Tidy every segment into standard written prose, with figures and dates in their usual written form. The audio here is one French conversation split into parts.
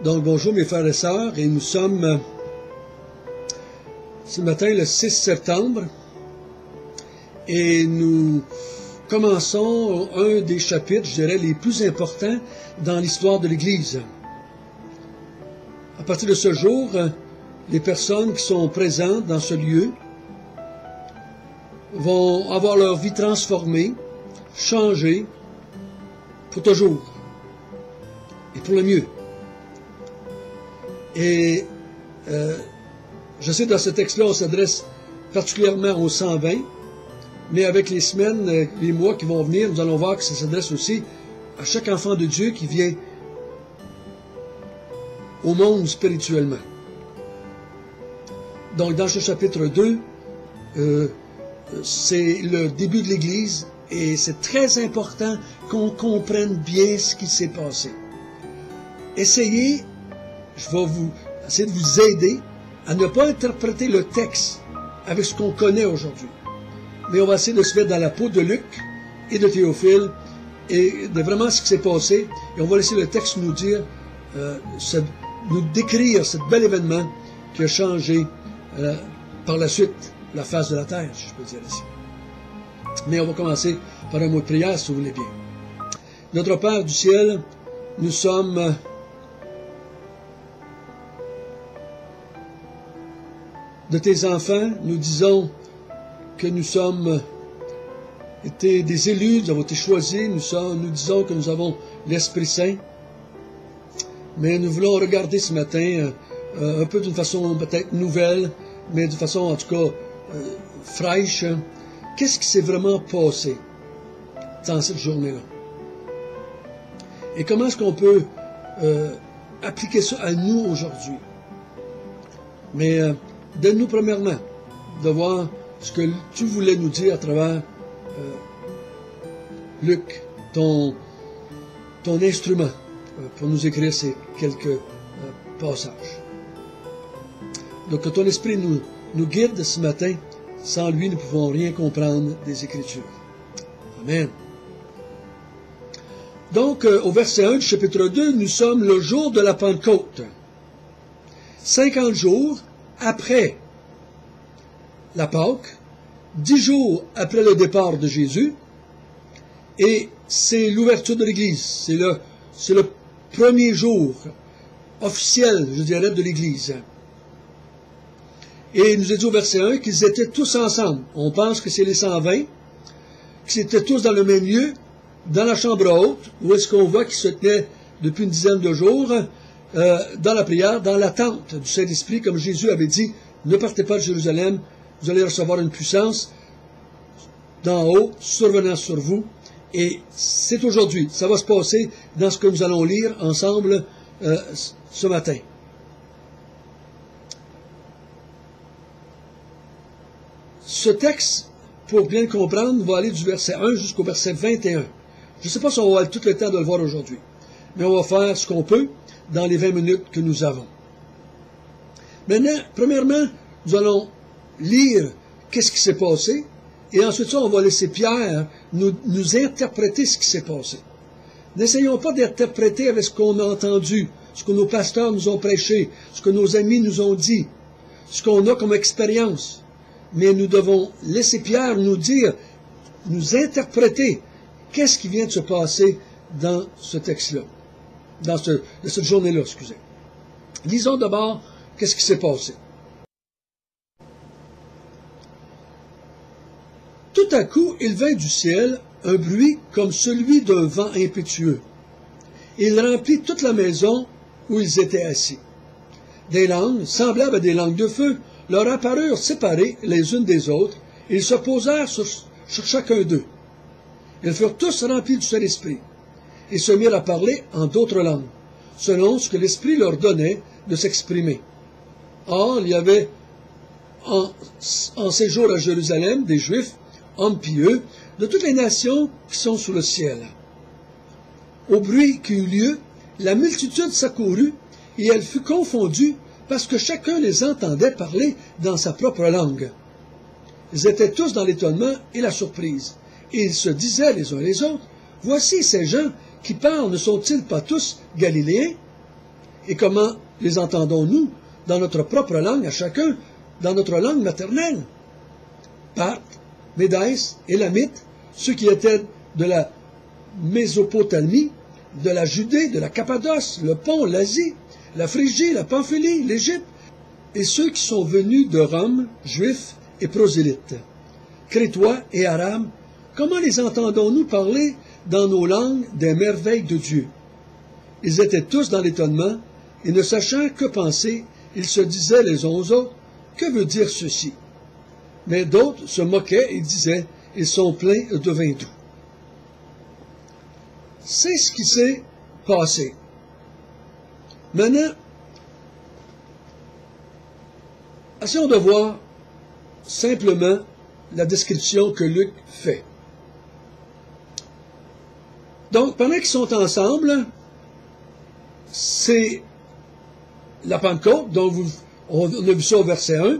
Donc bonjour mes frères et sœurs, et nous sommes ce matin le 6 septembre et nous commençons un des chapitres, je dirais, les plus importants dans l'histoire de l'Église. À partir de ce jour, les personnes qui sont présentes dans ce lieu vont avoir leur vie transformée, changée pour toujours et pour le mieux. Et je sais, dans ce texte-là, on s'adresse particulièrement aux 120, mais avec les semaines, les mois qui vont venir, nous allons voir que ça s'adresse aussi à chaque enfant de Dieu qui vient au monde spirituellement. Donc, dans ce chapitre 2, c'est le début de l'Église et c'est très important qu'on comprenne bien ce qui s'est passé. Essayez, je vais essayer de vous aider à ne pas interpréter le texte avec ce qu'on connaît aujourd'hui. Mais on va essayer de se mettre dans la peau de Luc et de Théophile et de vraiment ce qui s'est passé. Et on va laisser le texte nous dire, nous décrire ce bel événement qui a changé par la suite la face de la terre, si je peux dire ainsi. Mais on va commencer par un mot de prière, si vous voulez bien. Notre Père du ciel, nous sommes de tes enfants, nous disons que nous sommes été des élus, nous avons été choisis, nous disons que nous avons l'Esprit Saint, mais nous voulons regarder ce matin un peu d'une façon peut-être nouvelle, mais d'une façon en tout cas fraîche. Qu'est-ce qui s'est vraiment passé dans cette journée-là? Et comment est-ce qu'on peut appliquer ça à nous aujourd'hui? Mais donne-nous premièrement de voir ce que tu voulais nous dire à travers Luc, ton instrument, pour nous écrire ces quelques passages. Donc que ton esprit nous guide ce matin. Sans lui, nous ne pouvons rien comprendre des Écritures. Amen. Donc, au verset 1 du chapitre 2, nous sommes le jour de la Pentecôte. 50 jours après la Pâque, 10 jours après le départ de Jésus, et c'est l'ouverture de l'Église. C'est le premier jour officiel, je dirais, de l'Église. Et il nous est dit au verset 1 qu'ils étaient tous ensemble. On pense que c'est les 120, qu'ils étaient tous dans le même lieu, dans la chambre haute, où est-ce qu'on voit qu'ils se tenaient depuis une dizaine de jours, dans la prière, dans l'attente du Saint-Esprit, comme Jésus avait dit, ne partez pas de Jérusalem, vous allez recevoir une puissance d'en haut, survenant sur vous. Et c'est aujourd'hui, ça va se passer dans ce que nous allons lire ensemble ce matin. Ce texte, pour bien le comprendre, va aller du verset 1 jusqu'au verset 21. Je ne sais pas si on va avoir tout le temps de le voir aujourd'hui, mais on va faire ce qu'on peut dans les 20 minutes que nous avons. Maintenant, premièrement, nous allons lire qu'est-ce qui s'est passé, et ensuite ça, on va laisser Pierre nous interpréter ce qui s'est passé. N'essayons pas d'interpréter avec ce qu'on a entendu, ce que nos pasteurs nous ont prêché, ce que nos amis nous ont dit, ce qu'on a comme expérience. Mais nous devons laisser Pierre nous dire, nous interpréter qu'est-ce qui vient de se passer dans ce texte-là, dans cette journée-là, excusez. Lisons d'abord qu'est-ce qui s'est passé. Tout à coup, il vint du ciel un bruit comme celui d'un vent impétueux. Il remplit toute la maison où ils étaient assis. Des langues, semblables à des langues de feu, leur apparurent séparées les unes des autres, et ils se posèrent sur chacun d'eux. Ils furent tous remplis du Saint-Esprit, et se mirent à parler en d'autres langues, selon ce que l'Esprit leur donnait de s'exprimer. Or, il y avait en séjour à Jérusalem des Juifs, hommes pieux, de toutes les nations qui sont sous le ciel. Au bruit qui eut lieu, la multitude s'accourut, et elle fut confondue, parce que chacun les entendait parler dans sa propre langue. Ils étaient tous dans l'étonnement et la surprise, et ils se disaient les uns les autres, « Voici ces gens qui parlent, ne sont-ils pas tous Galiléens? Et comment les entendons-nous dans notre propre langue, à chacun, dans notre langue maternelle? Parthes, Médès, Élamites, ceux qui étaient de la Mésopotamie, de la Judée, de la Cappadoce, le Pont, l'Asie, la Phrygie, la Pamphylie, l'Égypte, et ceux qui sont venus de Rome, juifs et prosélytes, crétois et arabes, comment les entendons-nous parler dans nos langues des merveilles de Dieu? Ils étaient tous dans l'étonnement, et ne sachant que penser, ils se disaient les uns aux autres, que veut dire ceci? Mais d'autres se moquaient et disaient, ils sont pleins de vin doux. C'est ce qui s'est passé. Maintenant, essayons de voir simplement la description que Luc fait. Donc, pendant qu'ils sont ensemble, c'est la Pentecôte, dont on a vu ça au verset 1.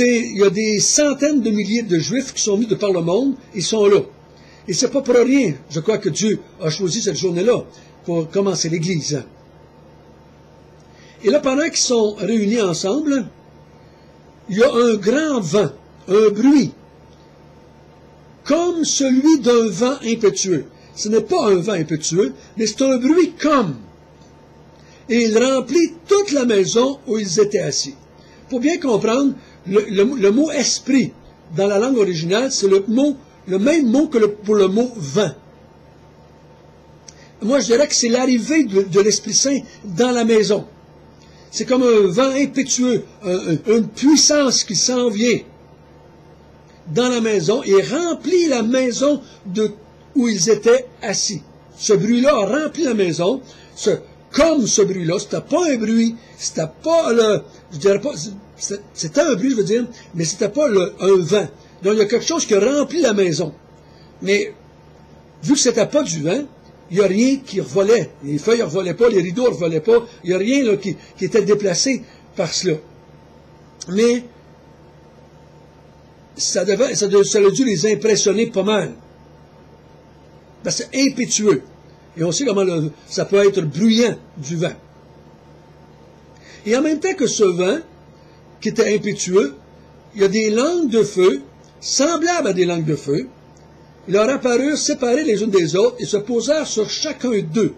Il y a des centaines de milliers de Juifs qui sont venus de par le monde, ils sont là. Et c'est pas pour rien, je crois que Dieu a choisi cette journée-là pour commencer l'Église. Et là, pendant qu'ils sont réunis ensemble, il y a un grand vent, un bruit, comme celui d'un vent impétueux. Ce n'est pas un vent impétueux, mais c'est un bruit comme. Et il remplit toute la maison où ils étaient assis. Pour bien comprendre, le mot « esprit » dans la langue originale, c'est le même mot que pour le mot « vent ». Moi, je dirais que c'est l'arrivée de l'Esprit Saint dans la maison. C'est comme un vent impétueux, une puissance qui s'en vient dans la maison et remplit la maison où ils étaient assis. Ce bruit-là a rempli la maison, comme ce bruit-là. C'était pas un bruit, c'était pas je dirais pas, c'était un bruit, je veux dire, mais c'était pas un vent. Donc, il y a quelque chose qui a rempli la maison. Mais, vu que c'était pas du vent, il n'y a rien qui revolait. Les feuilles ne revolaient pas, les rideaux ne revolaient pas. Il n'y a rien là, qui était déplacé par cela. Mais, ça a dû les impressionner pas mal. Parce que c'est impétueux. Et on sait comment ça peut être bruyant, du vent. Et en même temps que ce vent, qui était impétueux, il y a des langues de feu, semblables à des langues de feu. Ils leur apparurent séparés les unes des autres et se posèrent sur chacun d'eux.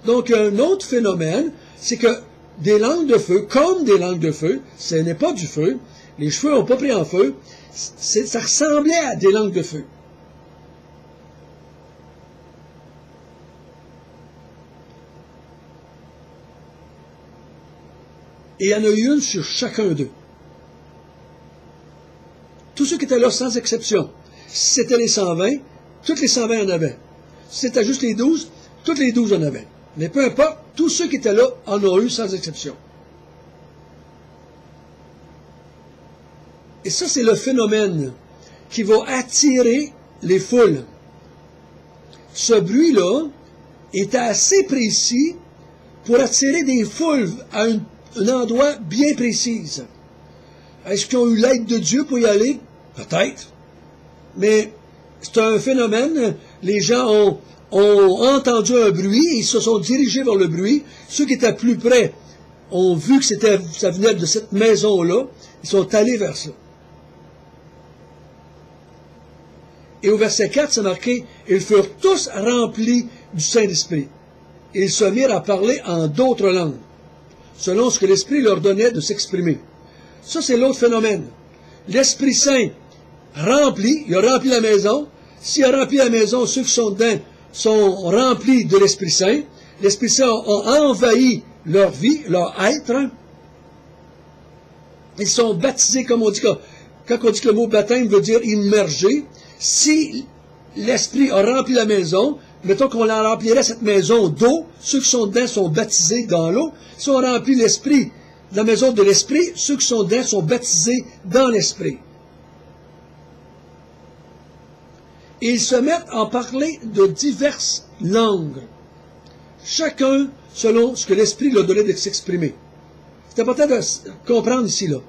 Donc, un autre phénomène, c'est que des langues de feu, comme des langues de feu, ce n'est pas du feu, les cheveux n'ont pas pris en feu, ça ressemblait à des langues de feu. Et il y en a eu une sur chacun d'eux. Tous ceux qui étaient là, sans exception. Si c'était les 120, toutes les 120 en avaient. Si c'était juste les 12, toutes les 12 en avaient. Mais peu importe, tous ceux qui étaient là en ont eu sans exception. Et ça, c'est le phénomène qui va attirer les foules. Ce bruit-là est assez précis pour attirer des foules à un endroit bien précis. Est-ce qu'ils ont eu l'aide de Dieu pour y aller? Peut-être. Mais c'est un phénomène. Les gens ont entendu un bruit et ils se sont dirigés vers le bruit. Ceux qui étaient plus près ont vu que ça venait de cette maison-là. Ils sont allés vers ça. Et au verset 4, c'est marqué, « Ils furent tous remplis du Saint-Esprit. Et ils se mirent à parler en d'autres langues, selon ce que l'Esprit leur donnait de s'exprimer. » Ça, c'est l'autre phénomène. L'Esprit Saint rempli, il a rempli la maison. S'il a rempli la maison, ceux qui sont dedans sont remplis de l'Esprit Saint. L'Esprit Saint a envahi leur vie, leur être. Ils sont baptisés, comme on dit, quand on dit que le mot baptême veut dire immerger. Si l'Esprit a rempli la maison, mettons qu'on la remplirait cette maison d'eau, ceux qui sont dedans sont baptisés dans l'eau. Si on remplit l'Esprit, la maison de l'Esprit, ceux qui sont dedans sont baptisés dans l'Esprit. Et ils se mettent à parler de diverses langues, chacun selon ce que l'Esprit leur donnait de s'exprimer. C'est important de comprendre ici, là.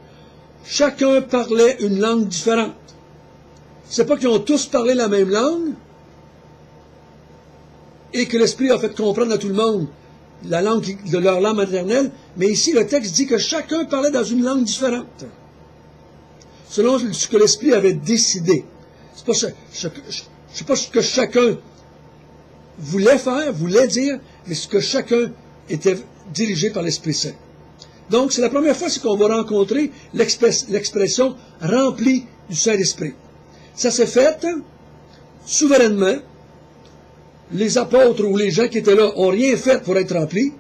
Chacun parlait une langue différente. C'est pas qu'ils ont tous parlé la même langue et que l'Esprit a fait comprendre à tout le monde la langue de leur langue maternelle, mais ici le texte dit que chacun parlait dans une langue différente, selon ce que l'Esprit avait décidé. C'est pas ce que chacun voulait faire, voulait dire, mais ce que chacun était dirigé par l'Esprit Saint. Donc, c'est la première fois qu'on va rencontrer l'expression « rempli du Saint-Esprit ». Ça s'est fait souverainement. Les apôtres ou les gens qui étaient là n'ont rien fait pour être remplis.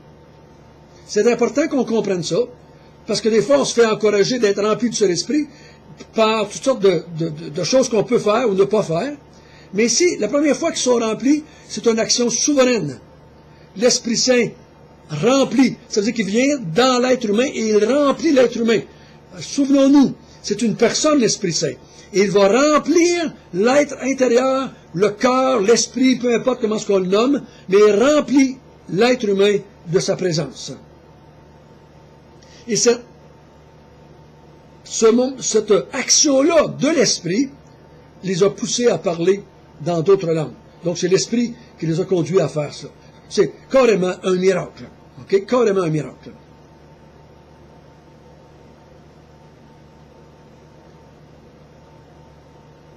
C'est important qu'on comprenne ça, parce que des fois, on se fait encourager d'être rempli du Saint-Esprit par toutes sortes de choses qu'on peut faire ou ne pas faire. Mais ici, la première fois qu'ils sont remplis, c'est une action souveraine. L'Esprit Saint remplit, ça veut dire qu'il vient dans l'être humain et il remplit l'être humain. Souvenons-nous, c'est une personne, l'Esprit Saint. Et il va remplir l'être intérieur, le cœur, l'esprit, peu importe comment ce qu'on le nomme, mais il remplit l'être humain de sa présence. Et cette action-là de l'esprit les a poussés à parler dans d'autres langues. Donc c'est l'esprit qui les a conduits à faire ça. C'est carrément un miracle. OK? Carrément un miracle.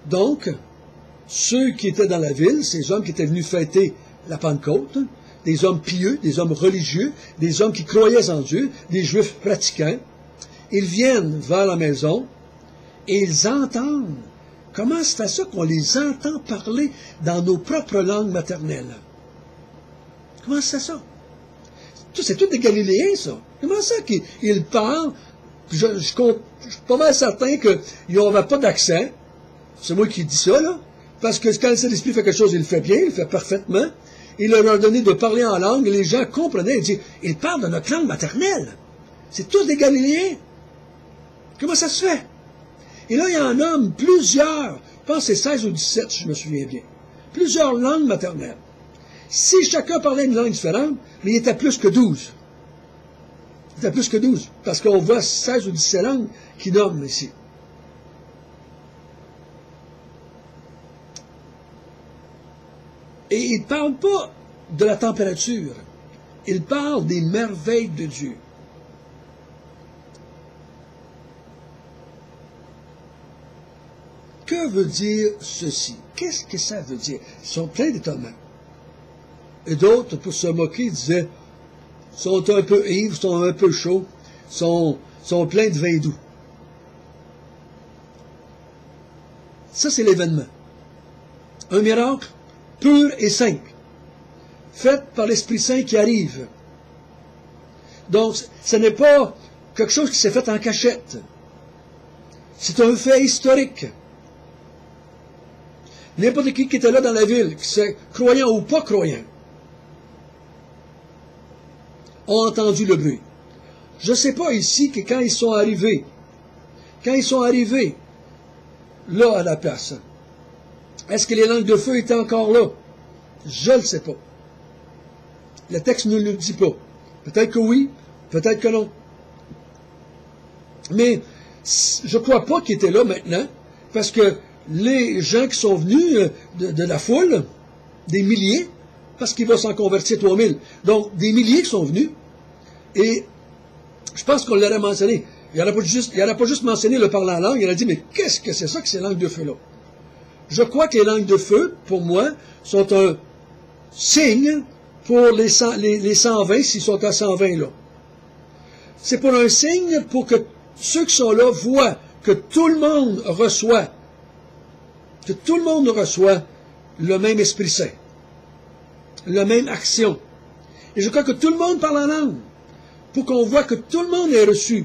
Donc, ceux qui étaient dans la ville, ces hommes qui étaient venus fêter la Pentecôte, des hommes pieux, des hommes religieux, des hommes qui croyaient en Dieu, des Juifs pratiquants, ils viennent vers la maison et ils entendent. Comment se fait ça qu'on les entend parler dans nos propres langues maternelles? Comment se fait ça? C'est tous des Galiléens, ça. Comment ça qu'ils parlent? Je suis pas mal certain qu'ils n'avaient pas d'accent. C'est moi qui dis ça, là. Parce que quand le Saint-Esprit fait quelque chose, il le fait bien, il le fait parfaitement. Il leur a donné de parler en langue, et les gens comprenaient. Ils disaient, ils parlent de notre langue maternelle. C'est tous des Galiléens. Comment ça se fait? Et là, il y en nomme plusieurs. Je pense que c'est 16 ou 17, si je me souviens bien. Plusieurs langues maternelles. Si chacun parlait une langue différente, mais il était plus que 12. Il était plus que 12. Parce qu'on voit 16 ou 17 langues qui nomment ici. Et il ne parle pas de la température. Il parle des merveilles de Dieu. Que veut dire ceci? Qu'est-ce que ça veut dire? Ils sont pleins d'étonnement. Et d'autres, pour se moquer, disaient, sont un peu ivres, sont un peu chauds, sont pleins de vin doux. Ça, c'est l'événement. Un miracle pur et simple, fait par l'Esprit Saint qui arrive. Donc, ce n'est pas quelque chose qui s'est fait en cachette. C'est un fait historique. N'importe qui était là dans la ville, qui soit croyant ou pas croyant, ont entendu le bruit. Je ne sais pas ici que quand ils sont arrivés, là à la place, est-ce que les langues de feu étaient encore là? Je ne le sais pas. Le texte ne nous le dit pas. Peut-être que oui, peut-être que non. Mais je ne crois pas qu'ils étaient là maintenant, parce que les gens qui sont venus de la foule, des milliers, parce qu'il va s'en convertir 3000. Donc, des milliers qui sont venus, et je pense qu'on l'aurait mentionné. Il n'aurait pas juste mentionné le parler en langue, il aurait dit, mais qu'est-ce que c'est ça que ces langues de feu-là? Je crois que les langues de feu, pour moi, sont un signe pour les 120, s'ils sont à 120 là. C'est pour un signe pour que ceux qui sont là voient que tout le monde reçoit le même Esprit Saint, la même action. Et je crois que tout le monde parle en langue, pour qu'on voit que tout le monde ait reçu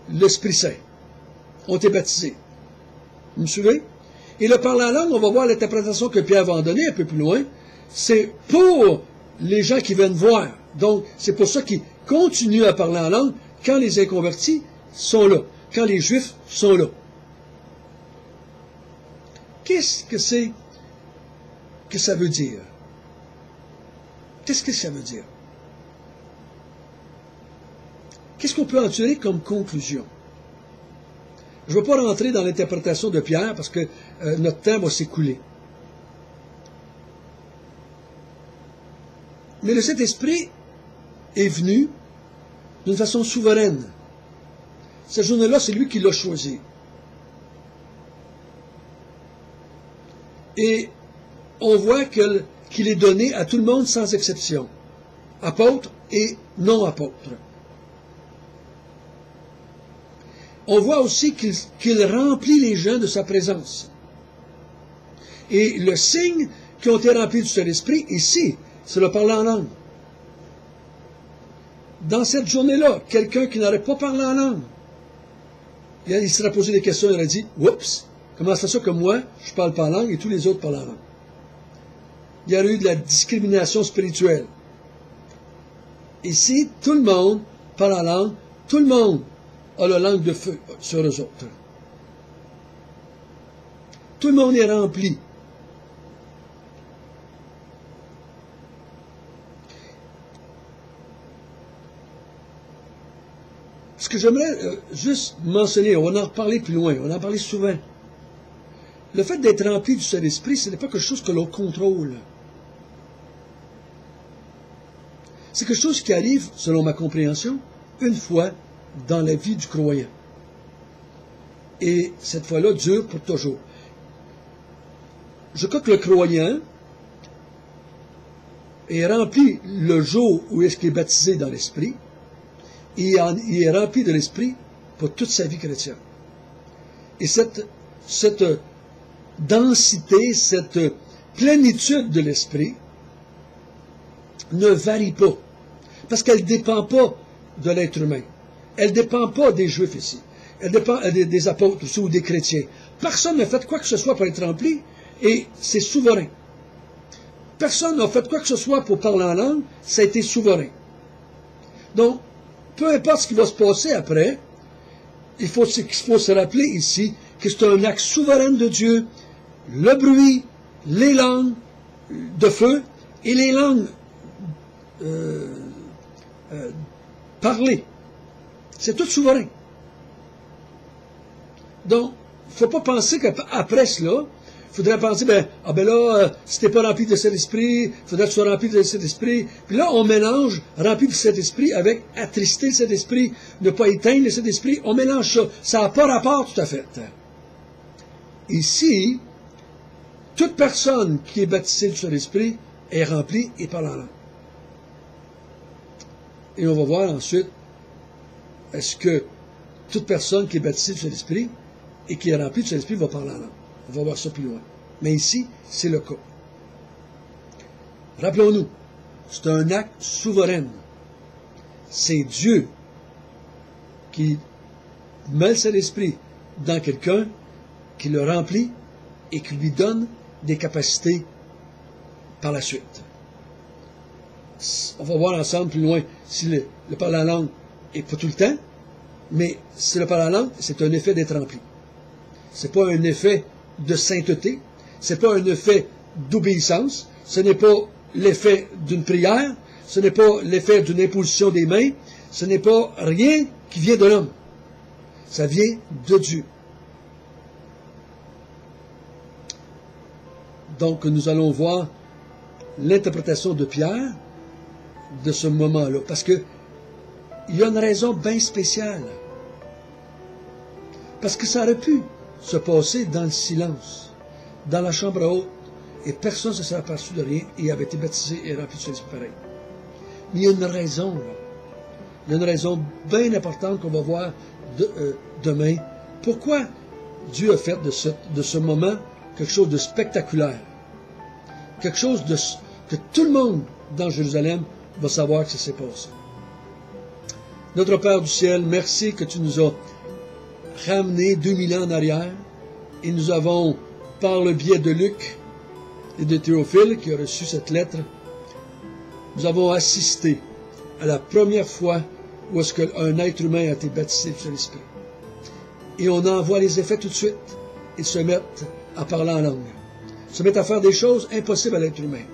l'Esprit Saint, ont été baptisés. Vous me suivez? Et le parler en langue, on va voir l'interprétation que Pierre va en donner un peu plus loin, c'est pour les gens qui viennent voir. Donc, c'est pour ça qu'ils continuent à parler en langue quand les inconvertis sont là, quand les Juifs sont là. Qu'est-ce que c'est que ça veut dire? Qu'est-ce que ça veut dire? Qu'est-ce qu'on peut en tirer comme conclusion? Je ne veux pas rentrer dans l'interprétation de Pierre parce que notre temps va s'écouler. Mais le Saint-Esprit est venu d'une façon souveraine. Cette journée-là, c'est lui qui l'a choisi. Et on voit qu'il est donné à tout le monde sans exception, apôtres et non-apôtres. On voit aussi qu'il remplit les gens de sa présence. Et le signe qui ont été remplis du Saint-Esprit, ici, c'est le parler en langue. Dans cette journée-là, quelqu'un qui n'aurait pas parlé en langue, il se serait posé des questions, il aurait dit, « Oups, comment c'est ça que moi, je ne parle pas en langue et tous les autres parlent en langue? » Il y aurait eu de la discrimination spirituelle. Ici, tout le monde parle en langue, tout le monde a la langue de feu sur eux autres. Tout le monde est rempli. Ce que j'aimerais juste mentionner, on va en reparler plus loin, on en a parlé souvent. Le fait d'être rempli du Saint-Esprit, ce n'est pas quelque chose que l'on contrôle. C'est quelque chose qui arrive, selon ma compréhension, une fois dans la vie du croyant. Et cette fois-là dure pour toujours. Je crois que le croyant est rempli le jour où est-ce qu'il est baptisé dans l'Esprit. Il est rempli de l'Esprit pour toute sa vie chrétienne. Et cette densité, cette plénitude de l'Esprit ne varie pas. Parce qu'elle ne dépend pas de l'être humain. Elle ne dépend pas des Juifs ici. Elle dépend des apôtres aussi, ou des chrétiens. Personne n'a fait quoi que ce soit pour être rempli, et c'est souverain. Personne n'a fait quoi que ce soit pour parler en langue, ça a été souverain. Donc, peu importe ce qui va se passer après, il faut se rappeler ici que c'est un acte souverain de Dieu. Le bruit, les langues de feu et les langues parlées. C'est tout souverain. Donc, il ne faut pas penser qu'après cela, il faudrait penser, si tu n'es pas rempli de cet esprit, il faudrait que tu sois rempli de cet esprit. Puis là, on mélange rempli de cet esprit avec attrister cet esprit, ne pas éteindre cet esprit. On mélange ça. Ça n'a pas rapport tout à fait. Ici, toute personne qui est baptisée du Saint-Esprit est remplie et parle en langue. Et on va voir ensuite, est-ce que toute personne qui est baptisée du Saint-Esprit et qui est remplie du Saint-Esprit va parler en langue. On va voir ça plus loin. Mais ici, c'est le cas. Rappelons-nous, c'est un acte souverain. C'est Dieu qui met le Saint-Esprit dans quelqu'un, qui le remplit et qui lui donne des capacités par la suite. On va voir ensemble plus loin si le parler en langue n'est pas tout le temps, mais si le parler en langue, c'est un effet d'être rempli. Ce n'est pas un effet de sainteté, ce n'est pas un effet d'obéissance, ce n'est pas l'effet d'une prière, ce n'est pas l'effet d'une imposition des mains, ce n'est pas rien qui vient de l'homme. Ça vient de Dieu. Donc, nous allons voir l'interprétation de Pierre de ce moment-là, parce que il y a une raison bien spéciale. Parce que ça aurait pu se passer dans le silence, dans la chambre haute, et personne ne se serait aperçu de rien, et avait été baptisé et rempli de Saint-Esprit pareil. Mais il y a une raison, là. Il y a une raison bien importante qu'on va voir demain. Pourquoi Dieu a fait de ce moment quelque chose de spectaculaire? Quelque chose que tout le monde dans Jérusalem va savoir que ça s'est passé. Notre Père du ciel, merci que tu nous as ramenés 2000 ans en arrière, et nous avons, par le biais de Luc et de Théophile, qui a reçu cette lettre, nous avons assisté à la première fois où est-ce qu'un être humain a été baptisé sur l'Esprit. Et on en voit les effets tout de suite. Ils se mettent à parler en langue. Ils se mettent à faire des choses impossibles à l'être humain.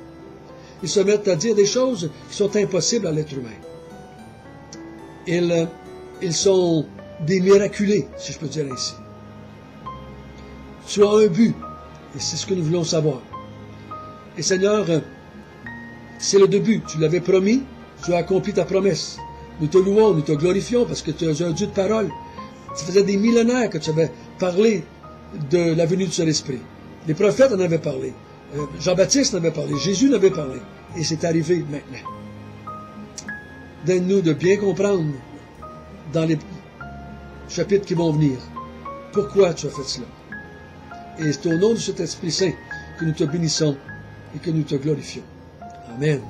Ils se mettent à dire des choses qui sont impossibles à l'être humain. Ils sont des miraculés, si je peux dire ainsi. Tu as un but, et c'est ce que nous voulons savoir. Et Seigneur, c'est le début, tu l'avais promis, Tu as accompli ta promesse. Nous te louons, nous te glorifions parce que tu es un Dieu de parole. Ça faisait des millénaires que tu avais parlé de la venue du Saint-Esprit. Les prophètes en avaient parlé. Jean-Baptiste en avait parlé. Jésus en avait parlé. Et c'est arrivé maintenant. Donne-nous de bien comprendre dans les chapitres qui vont venir pourquoi tu as fait cela. Et c'est au nom de cet Esprit Saint que nous te bénissons et que nous te glorifions. Amen.